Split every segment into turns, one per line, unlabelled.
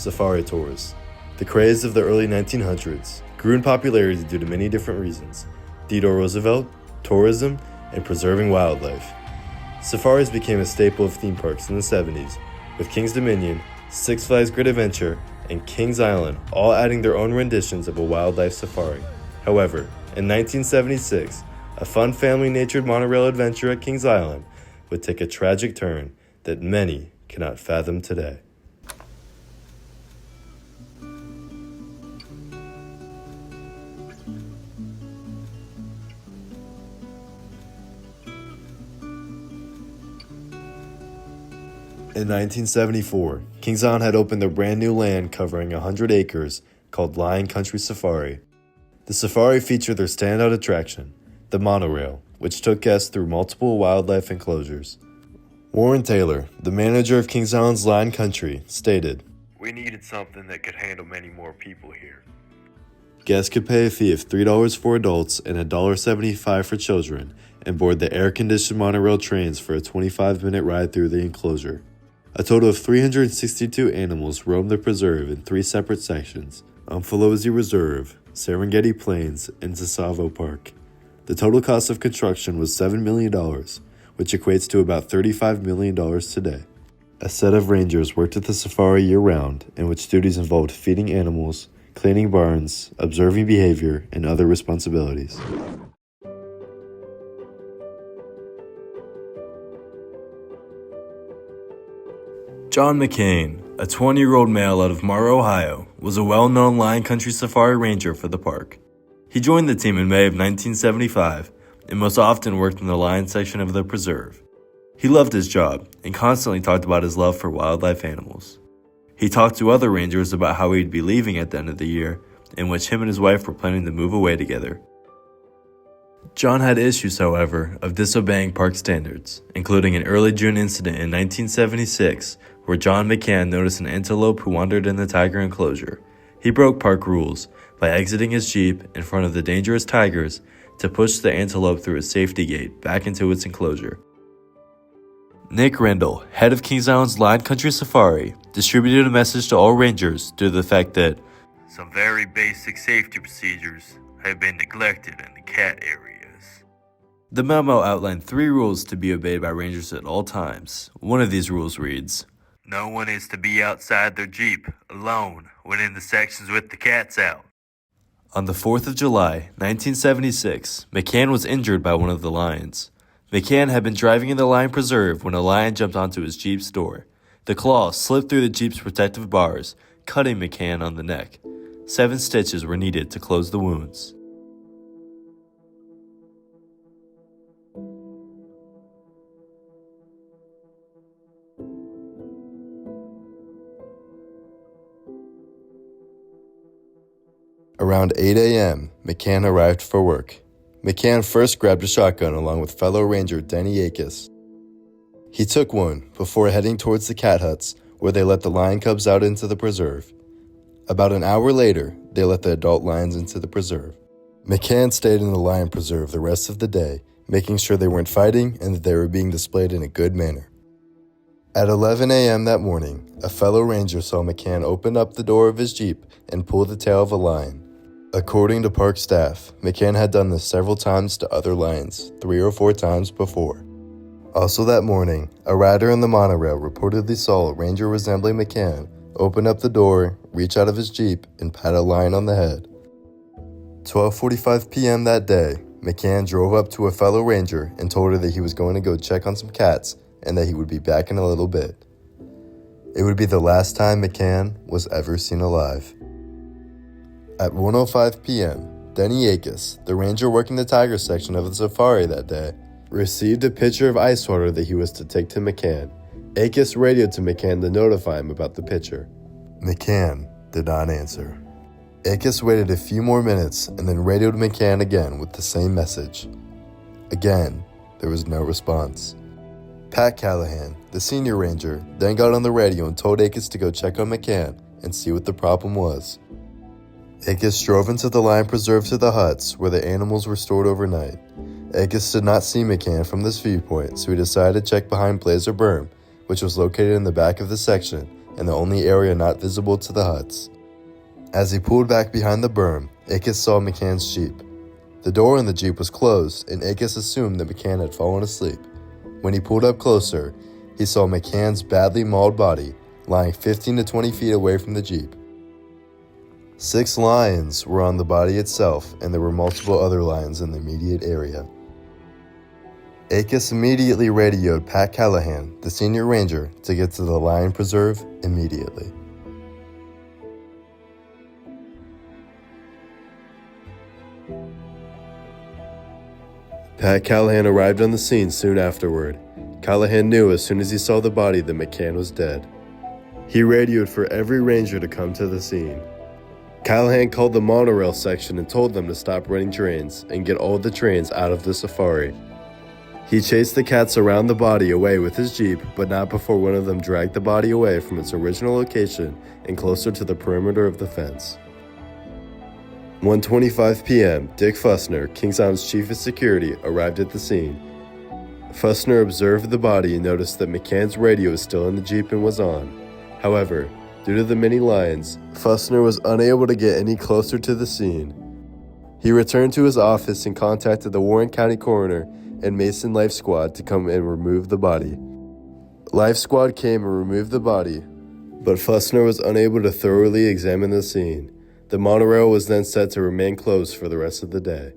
safari tours. The craze of the early 1900s grew in popularity due to many different reasons: Theodore Roosevelt, tourism, and preserving wildlife. Safaris became a staple of theme parks in the 70s, with King's Dominion, Six Flags Great Adventure, and Kings Island all adding their own renditions of a wildlife safari. However, in 1976, a fun family-natured monorail adventure at Kings Island would take a tragic turn that many cannot fathom today. In 1974, Kings Island had opened their brand new land covering 100 acres called Lion Country Safari. The safari featured their standout attraction, the monorail, which took guests through multiple wildlife enclosures. Warren Taylor, the manager of Kings Island's Lion Country, stated,
"We needed something that could handle many more people here."
Guests could pay a fee of $3 for adults and $1.75 for children and board the air-conditioned monorail trains for a 25-minute ride through the enclosure. A total of 362 animals roamed the preserve in 3 separate sections: Umfolozi Reserve, Serengeti Plains, and Tsavo Park. The total cost of construction was $7 million, which equates to about $35 million today. A set of rangers worked at the safari year-round, in which duties involved feeding animals, cleaning barns, observing behavior, and other responsibilities. John McCann, a 20-year-old male out of Mara, Ohio, was a well-known Lion Country Safari ranger for the park. He joined the team in May of 1975 and most often worked in the lion section of the preserve. He loved his job and constantly talked about his love for wildlife animals. He talked to other rangers about how he'd be leaving at the end of the year, in which him and his wife were planning to move away together. John had issues, however, of disobeying park standards, including an early June incident in 1976 where John McCann noticed an antelope who wandered in the tiger enclosure. He broke park rules by exiting his Jeep in front of the dangerous tigers to push the antelope through a safety gate back into its enclosure. Nick Rendell, head of Kings Island's Lion Country Safari, distributed a message to all rangers due to the fact that
some very basic safety procedures have been neglected in the cat areas.
The memo outlined 3 rules to be obeyed by rangers at all times. One of these rules reads,
"No one is to be outside their Jeep alone when in the sections with the cats out."
On the 4th of July, 1976, McCann was injured by one of the lions. McCann had been driving in the lion preserve when a lion jumped onto his Jeep's door. The claw slipped through the Jeep's protective bars, cutting McCann on the neck. 7 stitches were needed to close the wounds. Around 8 a.m., McCann arrived for work. McCann first grabbed a shotgun along with fellow ranger Denny Akis. He took one before heading towards the cat huts, where they let the lion cubs out into the preserve. About an hour later, they let the adult lions into the preserve. McCann stayed in the lion preserve the rest of the day, making sure they weren't fighting and that they were being displayed in a good manner. At 11 a.m. that morning, a fellow ranger saw McCann open up the door of his Jeep and pull the tail of a lion. According to park staff, McCann had done this several times to other lions, 3 or 4 times before. Also that morning, a rider in the monorail reportedly saw a ranger resembling McCann open up the door, reach out of his Jeep, and pat a lion on the head. 12:45 p.m. that day, McCann drove up to a fellow ranger and told her that he was going to go check on some cats and that he would be back in a little bit. It would be the last time McCann was ever seen alive. At 1:05 p.m., Denny Akis, the ranger working the tiger section of the safari that day, received a pitcher of ice water that he was to take to McCann. Akis radioed to McCann to notify him about the pitcher. McCann did not answer. Akis waited a few more minutes and then radioed McCann again with the same message. Again, there was no response. Pat Callahan, the senior ranger, then got on the radio and told Akis to go check on McCann and see what the problem was. Akis drove into the lion preserve to the huts where the animals were stored overnight. Akis did not see McCann from this viewpoint, so he decided to check behind Blazer Berm, which was located in the back of the section and the only area not visible to the huts. As he pulled back behind the berm, Akis saw McCann's Jeep. The door in the Jeep was closed, and Akis assumed that McCann had fallen asleep. When he pulled up closer, he saw McCann's badly mauled body lying 15 to 20 feet away from the Jeep. 6 lions were on the body itself, and there were multiple other lions in the immediate area. Akis immediately radioed Pat Callahan, the senior ranger, to get to the lion preserve immediately. Pat Callahan arrived on the scene soon afterward. Callahan knew as soon as he saw the body that McCann was dead. He radioed for every ranger to come to the scene. Callahan called the monorail section and told them to stop running trains and get all the trains out of the safari. He chased the cats around the body away with his Jeep, but not before one of them dragged the body away from its original location and closer to the perimeter of the fence. 1:25 p.m., Dick Fussner, Kings Island's chief of security, arrived at the scene. Fussner observed the body and noticed that McCann's radio was still in the Jeep and was on. However, due to the many lions, Fussner was unable to get any closer to the scene. He returned to his office and contacted the Warren County Coroner and Mason Life Squad to come and remove the body. Life Squad came and removed the body, but Fussner was unable to thoroughly examine the scene. The monorail was then set to remain closed for the rest of the day.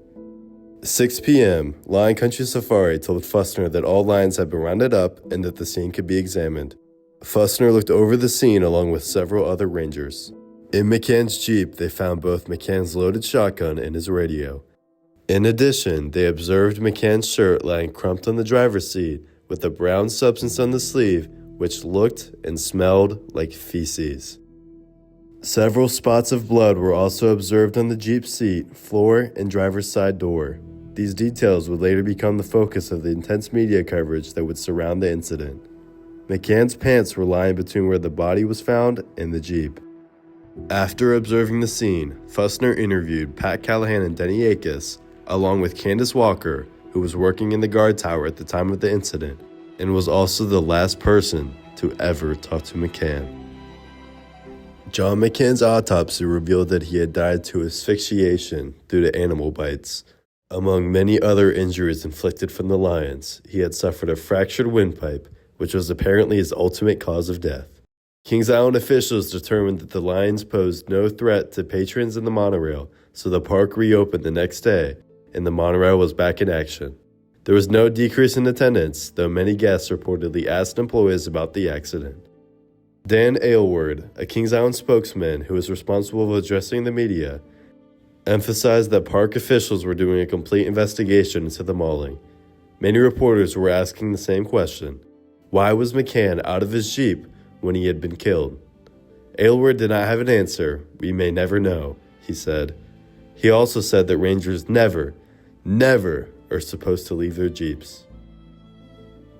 6 p.m., Lion Country Safari told Fussner that all lions had been rounded up and that the scene could be examined. Fussner looked over the scene along with several other rangers. In McCann's Jeep, they found both McCann's loaded shotgun and his radio. In addition, they observed McCann's shirt lying crumped on the driver's seat with a brown substance on the sleeve which looked and smelled like feces. Several spots of blood were also observed on the Jeep seat, floor, and driver's side door. These details would later become the focus of the intense media coverage that would surround the incident. McCann's pants were lying between where the body was found and the Jeep. After observing the scene, Fussner interviewed Pat Callahan and Denny Akis, along with Candace Walker, who was working in the guard tower at the time of the incident, and was also the last person to ever talk to McCann. John McCann's autopsy revealed that he had died to asphyxiation due to animal bites. Among many other injuries inflicted from the lions, he had suffered a fractured windpipe, which was apparently his ultimate cause of death. Kings Island officials determined that the lions posed no threat to patrons in the monorail, so the park reopened the next day, and the monorail was back in action. There was no decrease in attendance, though many guests reportedly asked employees about the accident. Dan Aylward, a Kings Island spokesman who was responsible for addressing the media, emphasized that park officials were doing a complete investigation into the mauling. Many reporters were asking the same question: why was McCann out of his Jeep when he had been killed? Aylward did not have an answer. We may never know, he said. He also said that rangers never are supposed to leave their Jeeps.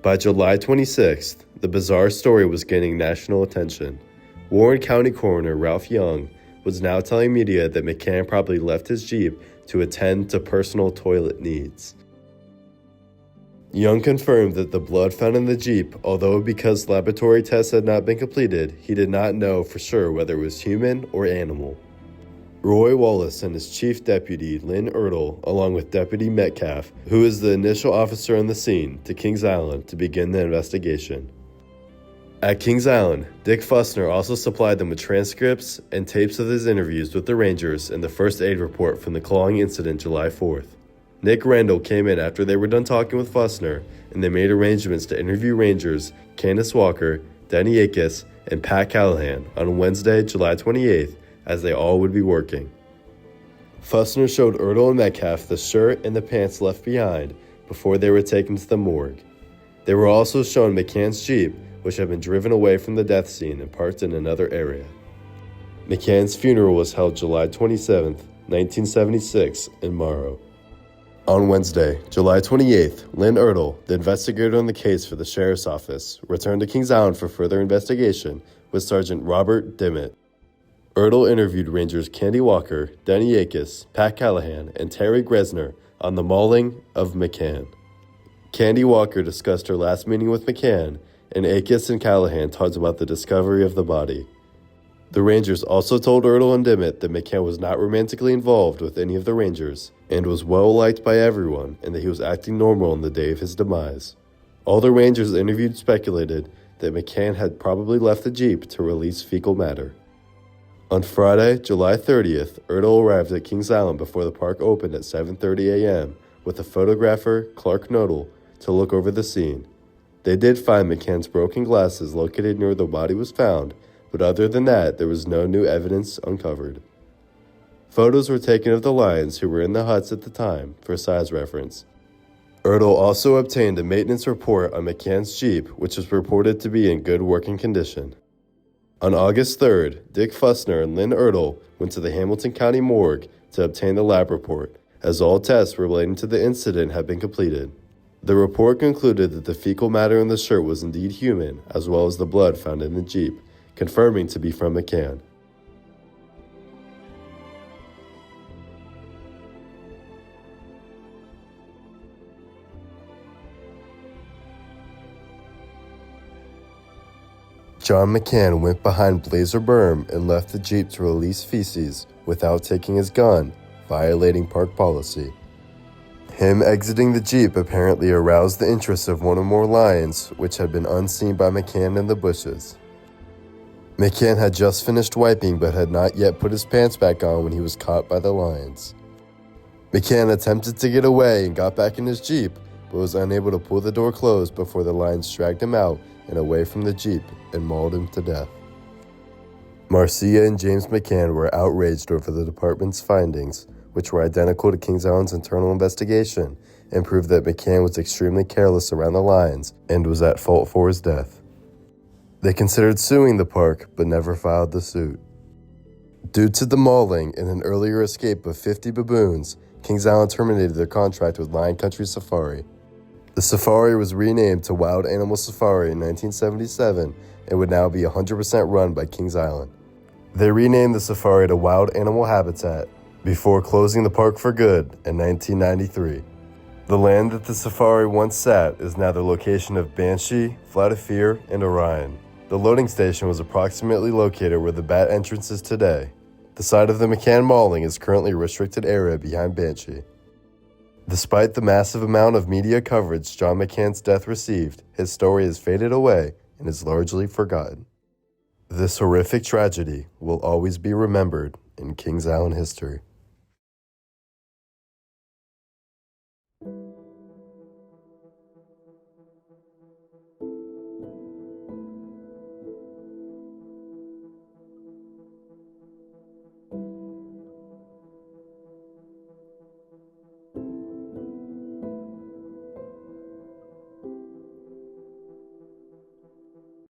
By July 26th, the bizarre story was gaining national attention. Warren County Coroner Ralph Young was now telling media that McCann probably left his Jeep to attend to personal toilet needs. Young confirmed that the blood found in the Jeep, although because laboratory tests had not been completed, he did not know for sure whether it was human or animal. Roy Wallace and his chief deputy, Lynn Ertl, along with Deputy Metcalf, who is the initial officer on the scene, to Kings Island to begin the investigation. At Kings Island, Dick Fussner also supplied them with transcripts and tapes of his interviews with the Rangers and the first aid report from the clawing incident July 4th. Nick Randall came in after they were done talking with Fussner, and they made arrangements to interview Rangers Candace Walker, Denny Akis, and Pat Callahan on Wednesday, July 28th, as they all would be working. Fussner showed Ertl and Metcalf the shirt and the pants left behind before they were taken to the morgue. They were also shown McCann's Jeep, which had been driven away from the death scene and parked in another area. McCann's funeral was held July 27, 1976, in Morrow. On Wednesday, July 28th, Lynn Ertl, the investigator on the case for the Sheriff's Office, returned to Kings Island for further investigation with Sergeant Robert Dimmitt. Ertl interviewed Rangers Candy Walker, Denny Akis, Pat Callahan, and Terry Gresner on the mauling of McCann. Candy Walker discussed her last meeting with McCann and Akis and Callahan talked about the discovery of the body. The Rangers also told Ertl and Dimmitt that McCann was not romantically involved with any of the Rangers and was well liked by everyone, and that he was acting normal on the day of his demise. All the Rangers interviewed speculated that McCann had probably left the Jeep to release fecal matter. On Friday, July 30th, Ertl arrived at Kings Island before the park opened at 7:30 a.m. with a photographer, Clark Nodal, to look over the scene. They did find McCann's broken glasses located near the body was found, but other than that, there was no new evidence uncovered. Photos were taken of the lions who were in the huts at the time for size reference. Ertl also obtained a maintenance report on McCann's Jeep, which was reported to be in good working condition. On August 3rd, Dick Fussner and Lynn Ertl went to the Hamilton County Morgue to obtain the lab report, as all tests relating to the incident had been completed. The report concluded that the fecal matter in the shirt was indeed human, as well as the blood found in the Jeep, confirming to be from McCann. John McCann went behind Blazer Berm and left the Jeep to release feces without taking his gun, violating park policy. Him exiting the Jeep apparently aroused the interest of one or more lions, which had been unseen by McCann in the bushes. McCann had just finished wiping but had not yet put his pants back on when he was caught by the lions. McCann attempted to get away and got back in his Jeep, but was unable to pull the door closed before the lions dragged him out and away from the Jeep and mauled him to death. Marcia and James McCann were outraged over the department's findings, which were identical to Kings Island's internal investigation, and proved that McCann was extremely careless around the lions and was at fault for his death. They considered suing the park, but never filed the suit. Due to the mauling and an earlier escape of 50 baboons, Kings Island terminated their contract with Lion Country Safari. The safari was renamed to Wild Animal Safari in 1977 and would now be 100% run by Kings Island. They renamed the safari to Wild Animal Habitat before closing the park for good in 1993. The land that the safari once sat is now the location of Banshee, Flight of Fear, and Orion. The loading station was approximately located where the Bat entrance is today. The site of the McCann mauling is currently a restricted area behind Banshee. Despite the massive amount of media coverage John McCann's death received, his story has faded away and is largely forgotten. This horrific tragedy will always be remembered in Kings Island history.